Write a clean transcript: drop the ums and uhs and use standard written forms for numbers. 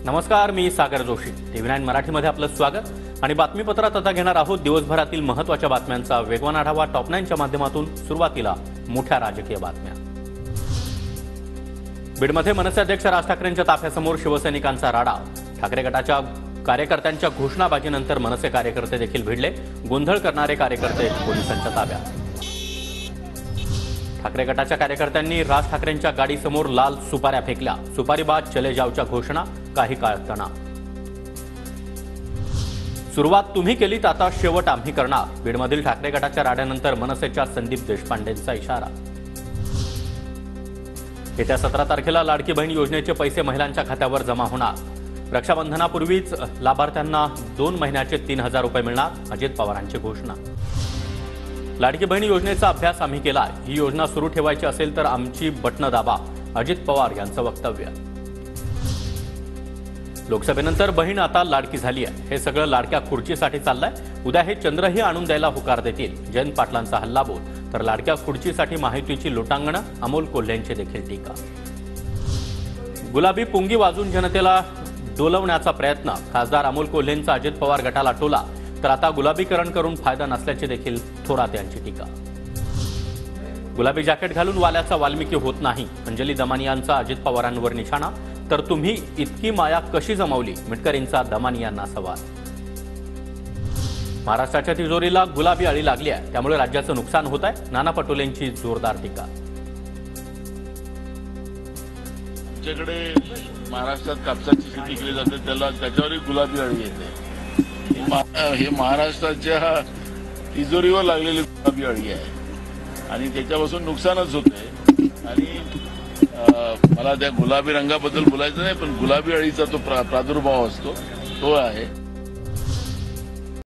नमस्कार, मी सागर जोशी. TV9 मराठीमध्ये आपलं स्वागत आणि बातमीपत्रात आता घेणार आहोत दिवसभरातील महत्त्वाच्या बातम्यांचा वेगवान आढावा. टॉप 9च्या माध्यमातून सुरुवातीला मोठ्या राजकीय बातम्या. बीडमध्ये मनसे अध्यक्ष राज ठाकरेंच्या ताफ्यासमोर शिवसैनिकांचा राडा. ठाकरे गटाच्या कार्यकर्त्यांच्या घोषणाबाजीनंतर मनसे कार्यकर्ते देखील भिडले. गोंधळ करणारे कार्यकर्ते पोलिसांच्या ताब्यात. ठाकरे गटाच्या कार्यकर्त्यांनी राज ठाकरेंच्या गाडीसमोर लाल सुपाऱ्या फेकल्या. सुपारीबाद चले जावच्या घोषणा. काही काळ तणाव. सुरुवात तुम्ही केलीत, आता शेवट आम्ही करणार. बीडमधील ठाकरे गटाच्या राड्यानंतर मनसेच्या संदीप देशपांडेंचा इशारा. येत्या 17 तारखेला लाडकी बहीण योजनेचे पैसे महिलांच्या खात्यावर जमा होणार. रक्षाबंधनापूर्वीच लाभार्थ्यांना 2 महिन्याचे 3,000 रुपये मिळणार. अजित पवारांची घोषणा. लाडकी बहीण योजनेचा अभ्यास आम्ही केलाय. ही योजना सुरू ठेवायची असेल तर आमची बटणं दाबा. अजित पवार यांचं वक्तव्य. लोकसभेनंतर बहीण आता लाडकी झाली आहे. हे सगळं लाडक्या खुर्चीसाठी चाललंय. उद्या हे चंद्रही आणून द्यायला होकार देतील. जयंत पाटलांचा हल्लाबोल. तर लाडक्या खुर्चीसाठी माहितीची लोटांगणं. अमोल कोल्हेंची देखील टीका. गुलाबी पुंगी वाजून जनतेला डोलवण्याचा प्रयत्न. खासदार अमोल कोल्हेंचा अजित पवार गटाला टोला. तर आता गुलाबीकरण करून फायदा नसल्याची देखील थोरात यांची टीका. गुलाबी जॅकेट घालून वाल्याचा वाल्मिकी होत नाही. अंजली दमानियांचा अजित पवारांवर निशाणा. तर तुम्ही इतकी माया कशी जमावली. मिटकरींचा दमानियांना सवाल. महाराष्ट्राच्या तिजोरीला गुलाबी अळी लागली आहे, त्यामुळे राज्याचं नुकसान होत आहे. नाना पटोलेंची जोरदार टीका. आमच्याकडे महाराष्ट्रात कापसाची शेती केली जाते, त्याच्यावरही गुलाबी अळी येते. हे महाराष्ट्राच्या तिजोरीवर लागलेली गुलाबी अळी आहे आणि त्याच्यापासून नुकसानच होते. आणि मला त्या गुलाबी रंगाबद्दल बोलायचं नाही, पण गुलाबी अळीचा तो प्रादुर्भाव असतो तो आहे.